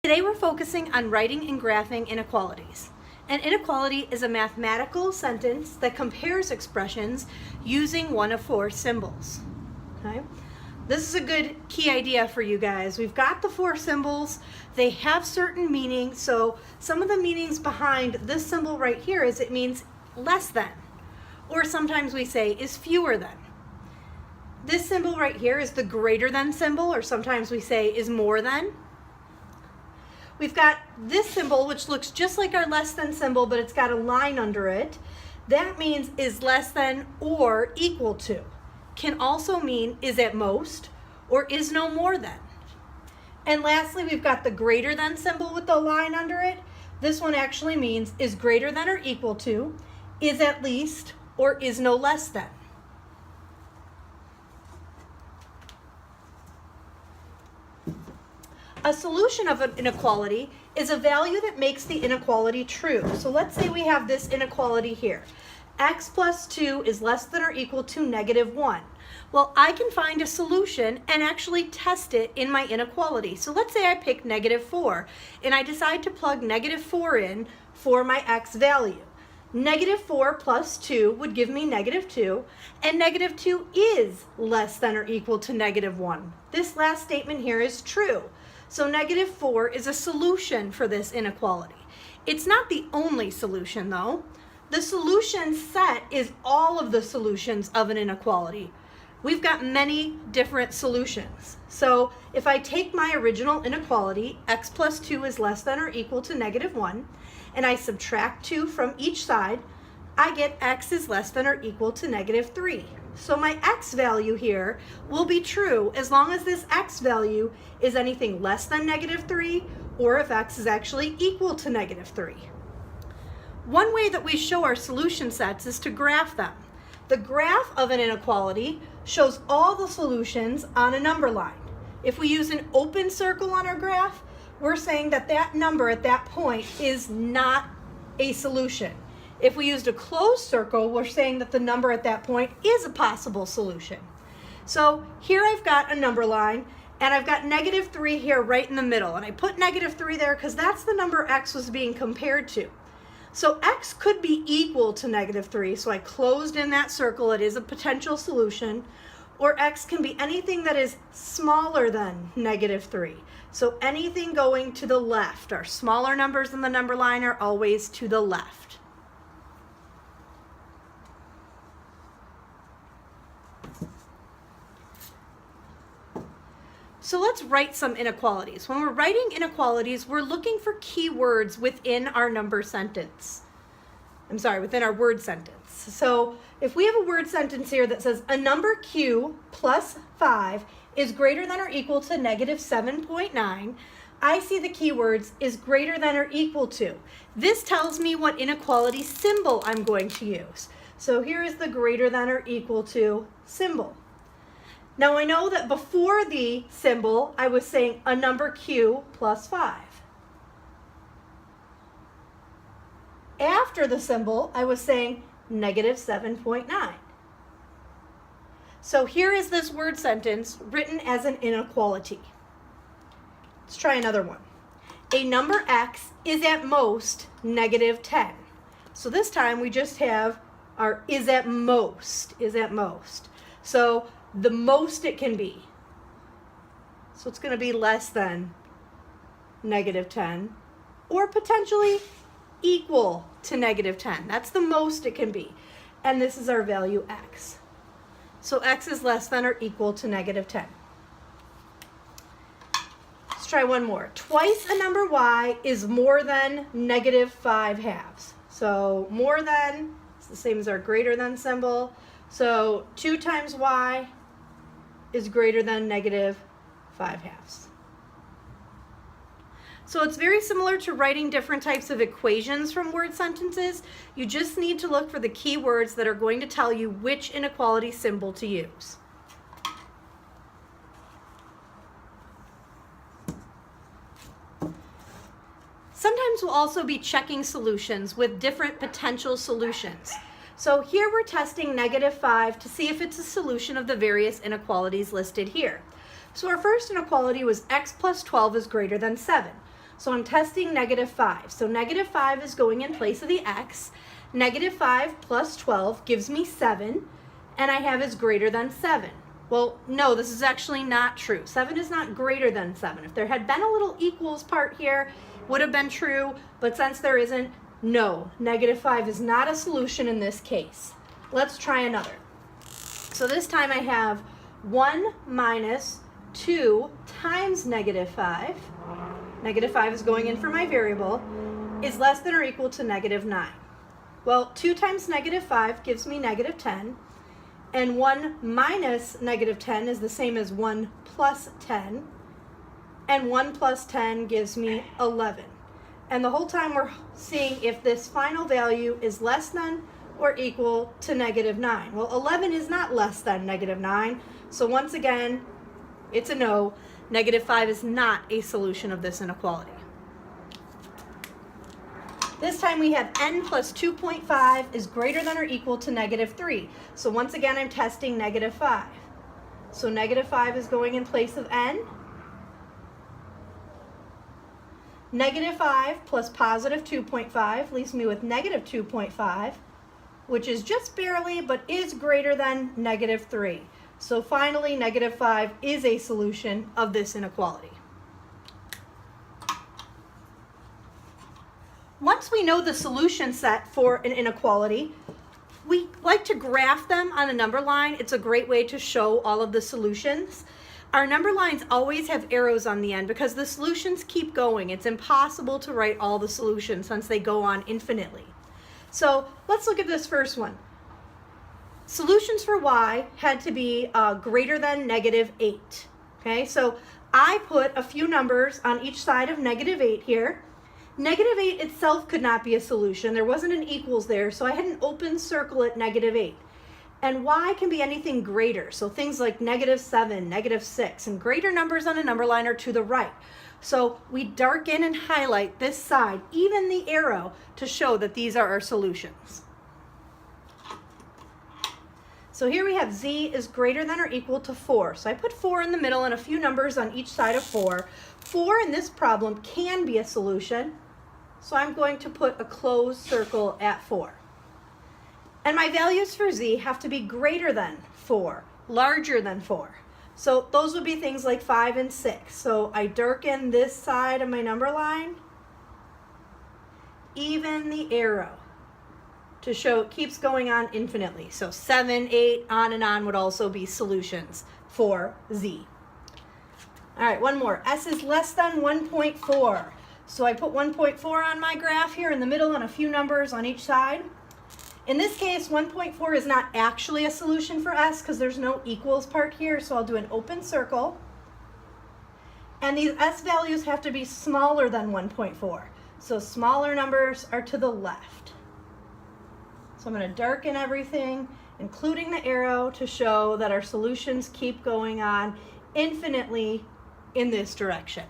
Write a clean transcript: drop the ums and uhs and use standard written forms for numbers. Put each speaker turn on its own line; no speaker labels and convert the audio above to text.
Today we're focusing on writing and graphing inequalities. An inequality is a mathematical sentence that compares expressions using one of four symbols. Okay? This is a good key idea for you guys. We've got the four symbols. They have certain meanings. So some of the meanings behind this symbol right here is it means less than, or sometimes we say is fewer than. This symbol right here is the greater than symbol, or sometimes we say is more than. We've got this symbol, which looks just like our less than symbol, but it's got a line under it. That means is less than or equal to. Can also mean is at most or is no more than. And lastly, we've got the greater than symbol with the line under it. This one actually means is greater than or equal to, is at least, or is no less than. A solution of an inequality is a value that makes the inequality true. So let's say we have this inequality here. X plus 2 is less than or equal to -1. Well, I can find a solution and actually test it in my inequality. So let's say I pick -4 and I decide to plug -4 in for my X value. -4 plus 2 would give me -2, and -2 is less than or equal to -1. This last statement here is true. So -4 is a solution for this inequality. It's not the only solution though. The solution set is all of the solutions of an inequality. We've got many different solutions. So if I take my original inequality, x plus 2 is less than or equal to -1, and I subtract 2 from each side, I get x is less than or equal to -3. So my x value here will be true as long as this x value is anything less than -3, or if x is actually equal to -3. One way that we show our solution sets is to graph them. The graph of an inequality shows all the solutions on a number line. If we use an open circle on our graph, we're saying that that number at that point is not a solution. If we used a closed circle, we're saying that the number at that point is a possible solution. So here I've got a number line, and I've got -3 here right in the middle. And I put -3 there because that's the number x was being compared to. So x could be equal to -3, so I closed in that circle. It is a potential solution. Or x can be anything that is smaller than -3. So anything going to the left. Our smaller numbers in the number line are always to the left. So let's write some inequalities. When we're writing inequalities, we're looking for keywords within our number sentence. Within our word sentence. So if we have a word sentence here that says a number q plus 5 is greater than or equal to -7.9, I see the keywords is greater than or equal to. This tells me what inequality symbol I'm going to use. So here is the greater than or equal to symbol. Now I know that before the symbol, I was saying a number q plus 5. After the symbol, I was saying -7.9. So here is this word sentence written as an inequality. Let's try another one. A number x is at most -10. So this time we just have our is at most, So the most it can be. So it's going to be less than -10, or potentially equal to -10. That's the most it can be. And this is our value x. So x is less than or equal to -10. Let's try one more. Twice a number y is more than -5/2. So more than, it's the same as our greater than symbol. So 2 times y is greater than -5/2. So it's very similar to writing different types of equations from word sentences. You just need to look for the key words that are going to tell you which inequality symbol to use. Sometimes we'll also be checking solutions with different potential solutions. So here we're testing -5 to see if it's a solution of the various inequalities listed here. So our first inequality was x plus 12 is greater than 7. So I'm testing negative 5. So negative 5 is going in place of the x. Negative 5 plus 12 gives me 7, and I have is greater than 7. Well, no, this is actually not true. 7 is not greater than 7. If there had been a little equals part here, would have been true, but since there isn't, no, negative 5 is not a solution in this case. Let's try another. So this time I have 1 minus 2 times negative 5. Negative 5 is going in for my variable, is less than or equal to negative 9. Well, 2 times negative 5 gives me negative 10, and 1 minus negative 10 is the same as 1 plus 10, and 1 plus 10 gives me 11. And the whole time we're seeing if this final value is less than or equal to negative 9. Well, 11 is not less than negative 9, so once again, it's a no. Negative 5 is not a solution of this inequality. This time we have n plus 2.5 is greater than or equal to negative 3. So once again, I'm testing negative 5. So negative 5 is going in place of n. Negative 5 plus positive 2.5 leaves me with negative 2.5, which is just barely, but is greater than negative 3. So finally, negative 5 is a solution of this inequality. Once we know the solution set for an inequality, we like to graph them on a number line. It's a great way to show all of the solutions. Our number lines always have arrows on the end because the solutions keep going. It's impossible to write all the solutions since they go on infinitely. So let's look at this first one. Solutions for y had to be greater than negative 8. Okay, so I put a few numbers on each side of negative 8 here. Negative 8 itself could not be a solution. There wasn't an equals there, so I had an open circle at negative 8. And y can be anything greater, so things like negative 7, negative 6, and greater numbers on a number line are to the right. So we darken and highlight this side, even the arrow, to show that these are our solutions. So here we have z is greater than or equal to 4. So I put 4 in the middle and a few numbers on each side of 4. 4 in this problem can be a solution, so I'm going to put a closed circle at 4. And my values for z have to be greater than 4, larger than 4. So those would be things like 5 and 6. So I darken this side of my number line, even the arrow, to show it keeps going on infinitely. So 7, 8, on and on would also be solutions for z. All right, one more. S is less than 1.4. So I put 1.4 on my graph here in the middle and a few numbers on each side. In this case, 1.4 is not actually a solution for S because there's no equals part here, so I'll do an open circle. And these S values have to be smaller than 1.4. So smaller numbers are to the left. So I'm going to darken everything, including the arrow, to show that our solutions keep going on infinitely in this direction.